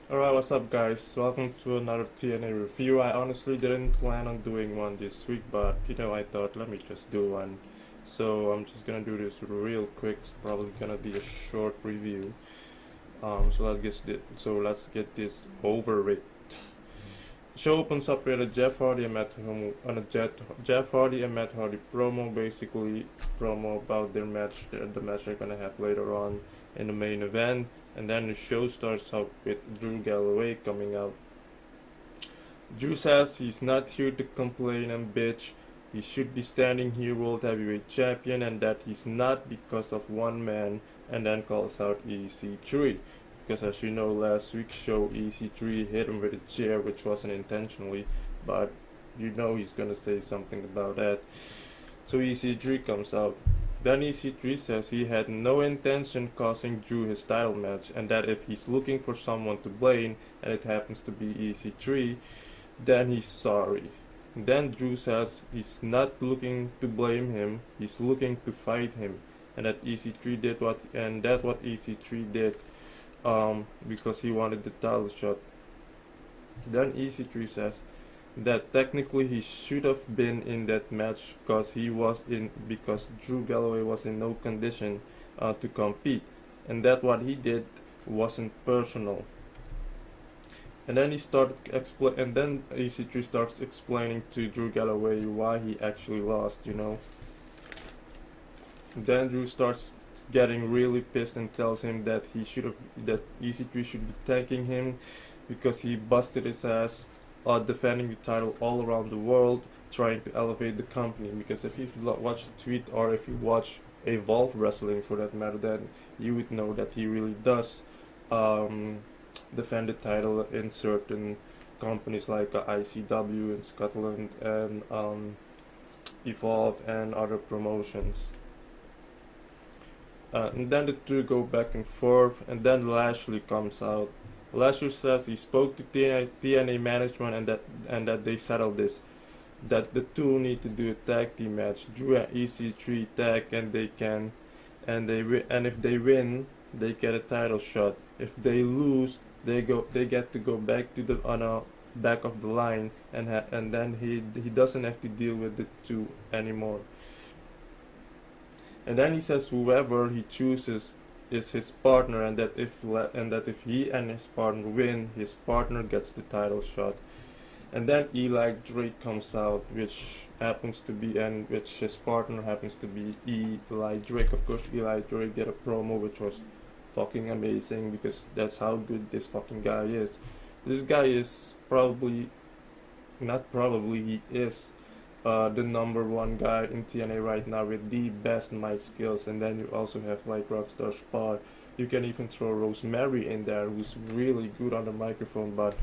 Alright, what's up guys? Welcome to another TNA review. I honestly didn't plan on doing one this week, but I thought let me just do one. So I'm just gonna do this real quick. It's probably gonna be a short review. So let's get this over with. The show opens up with a Jeff Hardy and Matt Hardy promo, basically promo about their match, the match they're gonna have later on in the main event. And then the show starts up with Drew Galloway coming out. Drew says he's not here to complain and bitch. He should be standing here World Heavyweight Champion, and that he's not because of one man, and then calls out EC3. Because as you know, last week's show, EC3 hit him with a chair, which wasn't intentionally, but he's gonna say something about that. So EC3 comes out. Then EC3 says he had no intention causing Drew his title match, and that if he's looking for someone to blame, and it happens to be EC3, then he's sorry. Then Drew says he's not looking to blame him, he's looking to fight him, and that EC3 did what EC3 did because he wanted the title shot. Then EC3 says that technically he should have been in that match because Drew Galloway was in no condition to compete, and that what he did wasn't personal. And then then EC3 starts explaining to Drew Galloway why he actually lost. Then Drew starts getting really pissed and tells him that EC3 should be thanking him because he busted his ass defending the title all around the world, trying to elevate the company. Because if you watch the tweet, or if you watch Evolve Wrestling for that matter, then you would know that he really does defend the title in certain companies like ICW in Scotland and Evolve and other promotions. And then the two go back and forth, and then Lashley comes out. Lashley says he spoke to TNA management and that they settled this. That the two need to do a tag team match. Drew and EC3 tag, and if they win, they get a title shot. If they lose, they get to go back to the back of the line, and then he doesn't have to deal with the two anymore. And then he says whoever he chooses is his partner, and that if he and his partner win, his partner gets the title shot. And then Eli Drake comes out, which his partner happens to be Eli Drake. Of course, Eli Drake did a promo which was fucking amazing, because that's how good this fucking guy is. This guy is he is the number one guy in TNA right now with the best mic skills. And then you also have like Rockstar Spot. You can even throw Rosemary in there, who's really good on the microphone. But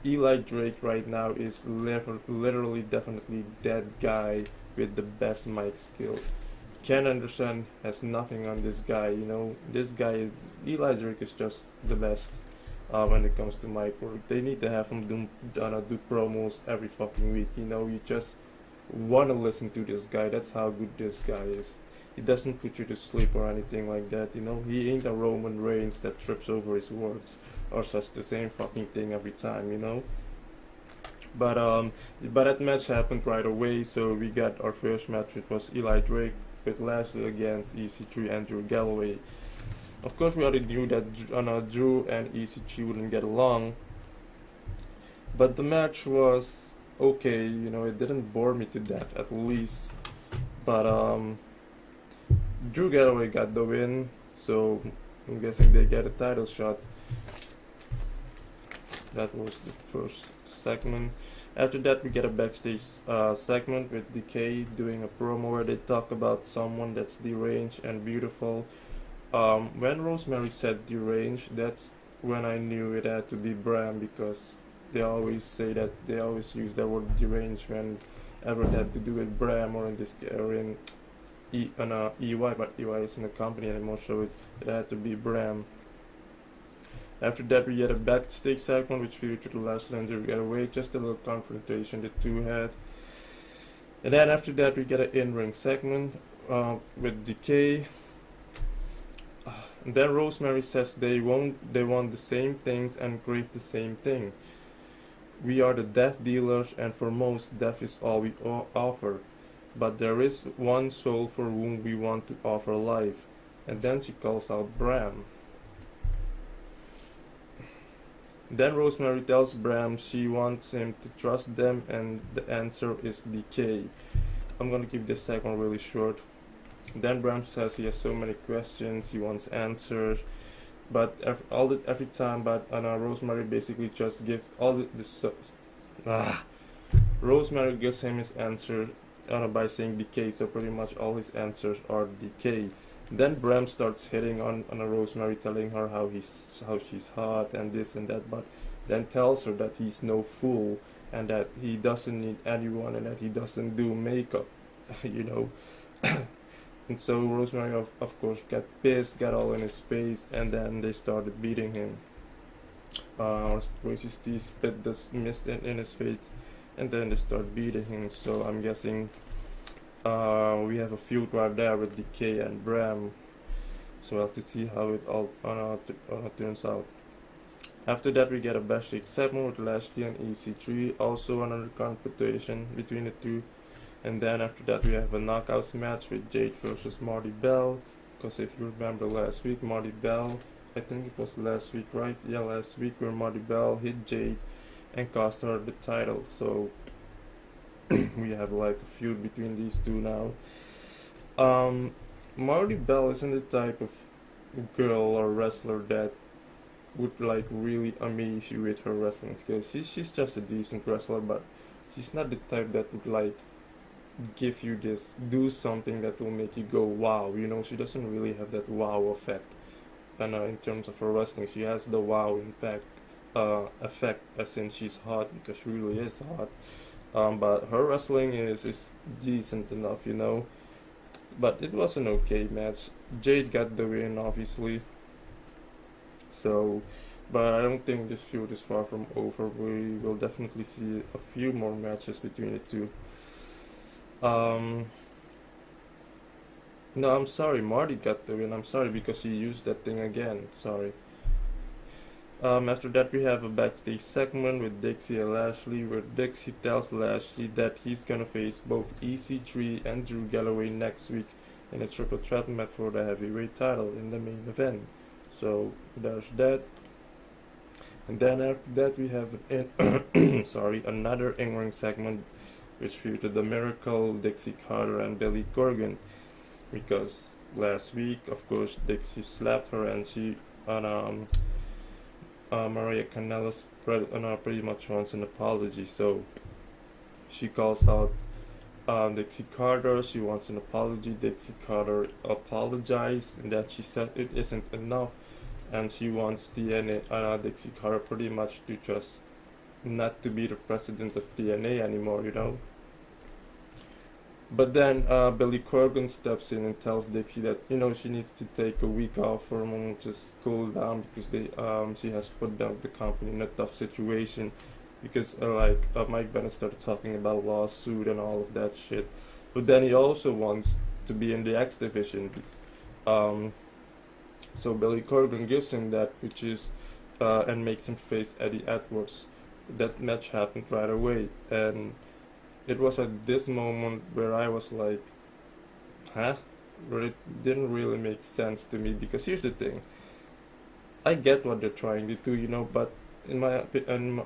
Eli Drake right now is literally definitely that guy with the best mic skills. Ken Anderson has nothing on this guy. Eli Drake is just the best when it comes to mic work. They need to have him do promos every fucking week. You just want to listen to this guy. That's how good this guy is. He doesn't put you to sleep or anything like that. He ain't a Roman Reigns that trips over his words or says the same fucking thing every time. But that match happened right away. So we got our first match, which was Eli Drake with Lashley against EC3 and Drew Galloway. Of course, we already knew that Drew and EC3 wouldn't get along, but the match was okay. It didn't bore me to death, at least. But Drew Galloway got the win, so I'm guessing they get a title shot. That was the first segment. After that, we get a backstage segment with DK doing a promo where they talk about someone that's deranged and beautiful. When Rosemary said deranged, that's when I knew it had to be Bram, because they always use that word deranged whenever it had to do with Bram, or in this or in EY, but EY isn't a company anymore, so it had to be Bram. After that, we had a backstage segment which featured Lashley and Drew Galloway, just a little confrontation the two had. And then after that, we get an in-ring segment with DK. Then Rosemary says they want the same things and crave the same thing. We are the death dealers, and for most, death is all we offer. But there is one soul for whom we want to offer life. And then she calls out Bram. Then Rosemary tells Bram she wants him to trust them, and the answer is decay. I'm gonna keep this segment really short. Then Bram says he has so many questions, he wants answers, but every time, but Rosemary basically just gives Rosemary gives him his answer by saying decay, so pretty much all his answers are decay. Then Bram starts hitting on Rosemary, telling her how she's hot and this and that, but then tells her that he's no fool and that he doesn't need anyone and that he doesn't do makeup, you know. And so Rosemary of course got pissed, got all in his face, and then they started beating him. Racist T spit the mist in his face, and then they start beating him. So I'm guessing we have a feud right there with Decay and Bram. So we'll have to see how it all turns out. After that, we get a backstage segment with Lashley and EC3, also another confrontation between the two. And then after that, we have a knockouts match with Jade versus Marty Bell. Because if you remember last week, Marty Bell, I think it was last week, right? Yeah, last week, where Marty Bell hit Jade and cost her the title. So we have like a feud between these two now. Marty Bell isn't the type of girl or wrestler that would like really amaze you with her wrestling skills. She's just a decent wrestler, but she's not the type that would like give you do something that will make you go wow. You know, she doesn't really have that wow effect. And in terms of her wrestling, she has the wow effect, as in she's hot, because she really is hot. But her wrestling is decent enough, you know. But it was an okay match. Jade got the win, obviously. So, but I don't think this feud is far from over. We will definitely see a few more matches between the two. No, I'm sorry, Marty got the win. I'm sorry, because he used that thing again. Sorry. After that, we have a backstage segment with Dixie and Lashley, where Dixie tells Lashley that he's gonna face both EC3 and Drew Galloway next week in a triple threat match for the heavyweight title in the main event. So there's that. And then after that, we have another in-ring segment which featured the Miracle, Dixie Carter, and Billy Corgan. Because last week, of course, Dixie slapped her, and she Maria Kanellis pretty much wants an apology. So she calls out Dixie Carter. She wants an apology. Dixie Carter apologized, and then she said it isn't enough, and she wants TNA Dixie Carter pretty much to just not to be the president of TNA anymore, you know. But then Billy Corgan steps in and tells Dixie that, you know, she needs to take a week off for a moment, just cool down, because she has put down the company in a tough situation, because Mike Bennett started talking about lawsuit and all of that shit. But then he also wants to be in the X division. So Billy Corgan gives him that, which is and makes him face Eddie Edwards. That match happened right away, and it was at this moment where I was like, huh? Where it didn't really make sense to me, because here's the thing. I get what they're trying to do, you know, but in my opinion,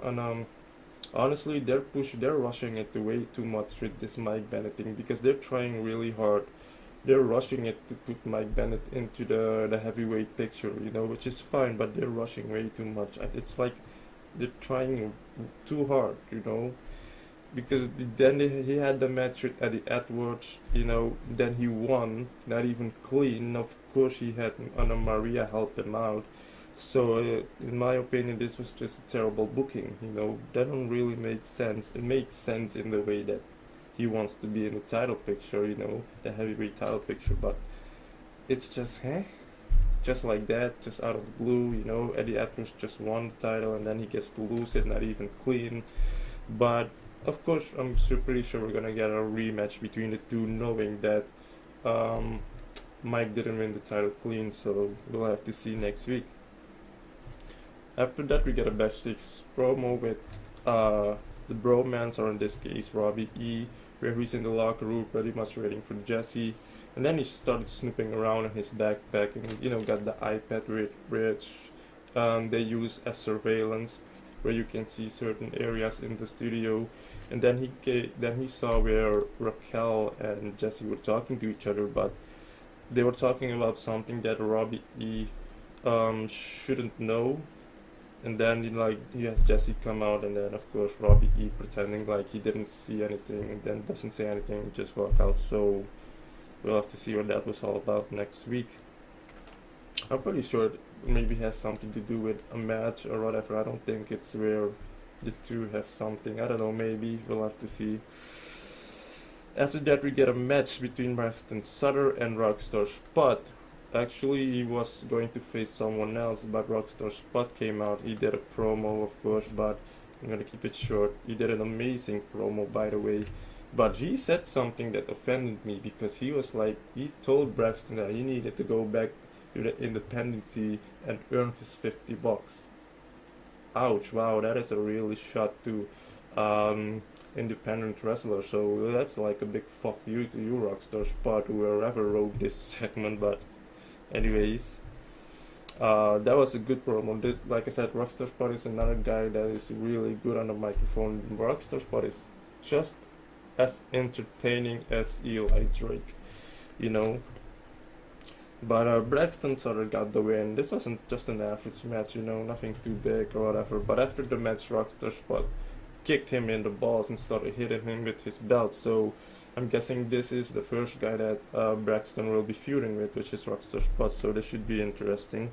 honestly, they're rushing it way too much with this Mike Bennett thing, because they're trying really hard. They're rushing it to put Mike Bennett into the heavyweight picture, you know, which is fine, but they're rushing way too much. It's like they're trying too hard, you know. Because then he had the match with Eddie Edwards, you know, then he won, not even clean. Of course he had Maria help him out. So in my opinion, this was just a terrible booking, you know. That don't really make sense. It makes sense in the way that he wants to be in the title picture, you know, the heavyweight title picture, but it's just, just like that, just out of the blue, you know. Eddie Edwards just won the title, and then he gets to lose it, not even clean. But of course, I'm pretty sure we're gonna get a rematch between the two, knowing that Mike didn't win the title clean, so we'll have to see next week. After that, we get a backstage promo with the bromance, or in this case Robbie E, where he's in the locker room pretty much waiting for Jesse, and then he started snooping around in his backpack and got the iPad which they use as surveillance, where you can see certain areas in the studio. And then he saw where Raquel and Jesse were talking to each other, but they were talking about something that Robbie E shouldn't know. And then you have Jesse come out, and then of course Robbie E pretending like he didn't see anything, and then doesn't say anything, just walk out. So we'll have to see what that was all about next week. I'm pretty sure it maybe has something to do with a match or whatever. I don't think it's where the two have something. I don't know, maybe we'll have to see. After that, we get a match between Braxton Sutter and Rockstar Spud. Actually, he was going to face someone else, but Rockstar Spud came out. He did a promo, of course, but I'm gonna keep it short. He did an amazing promo, by the way. But he said something that offended me, because he told Braxton that he needed to go back to the independency and earn his $50. Ouch, wow, that is a really shot to independent wrestler. So that's like a big fuck you to you, Rockstar Spud, whoever wrote this segment. But anyways, that was a good promo. Like I said, Rockstar Spud is another guy that is really good on the microphone. Rockstar Spud is just as entertaining as Eli Drake, But Braxton Sutter got the win. This wasn't just an average match, nothing too big or whatever. But after the match, Rockstar Spud kicked him in the balls and started hitting him with his belt. So I'm guessing this is the first guy that Braxton will be feuding with, which is Rockstar Spud. So this should be interesting.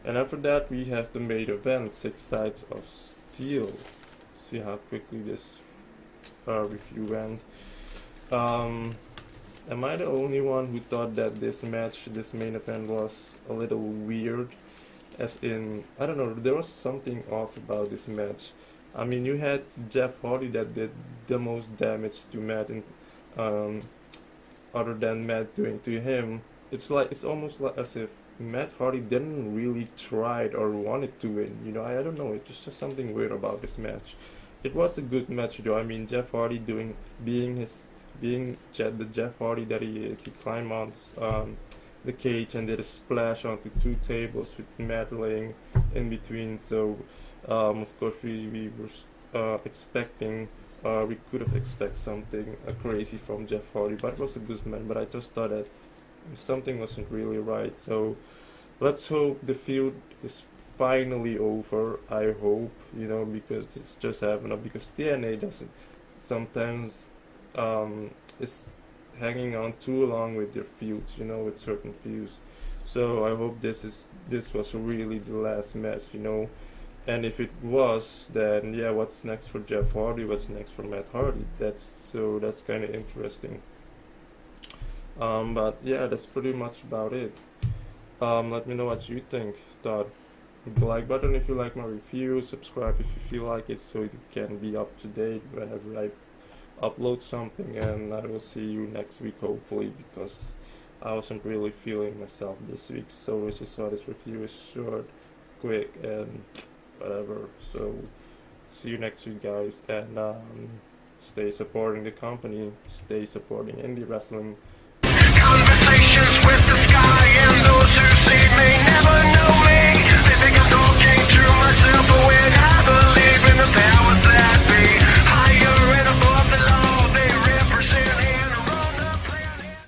And after that, we have the main event, 6 Sides of Steel. See how quickly this review went. Am I the only one who thought that this main event was a little weird? As in, I don't know, there was something off about this match. I mean, you had Jeff Hardy that did the most damage to Matt, and other than Matt doing to him. It's almost like as if Matt Hardy didn't really try or wanted to win. I don't know. It's just something weird about this match. It was a good match though. I mean, Jeff Hardy being the Jeff Hardy that he is, he climbed on the cage and did a splash onto 2 tables with Matt laying in between. So of course we were expecting, we could have expected something crazy from Jeff Hardy, but it was a good match. But I just thought that something wasn't really right. So let's hope the feud is finally over. I hope, because it's just happening, because TNA doesn't sometimes is hanging on too long with their feuds, with certain feuds. So I hope this was really the last match, and if it was, then yeah, what's next for Jeff Hardy, what's next for Matt Hardy? That's kind of interesting. But yeah, that's pretty much about it. Let me know what you think. Hit the like button if you like my review, subscribe if you feel like it, so you can be up to date whenever I upload something, and I will see you next week hopefully, because I wasn't really feeling myself this week, so I just thought this review is short, quick, and whatever. So see you next week, guys, and stay supporting the company, stay supporting indie wrestling. Conversations with the sky, and those who see may never know.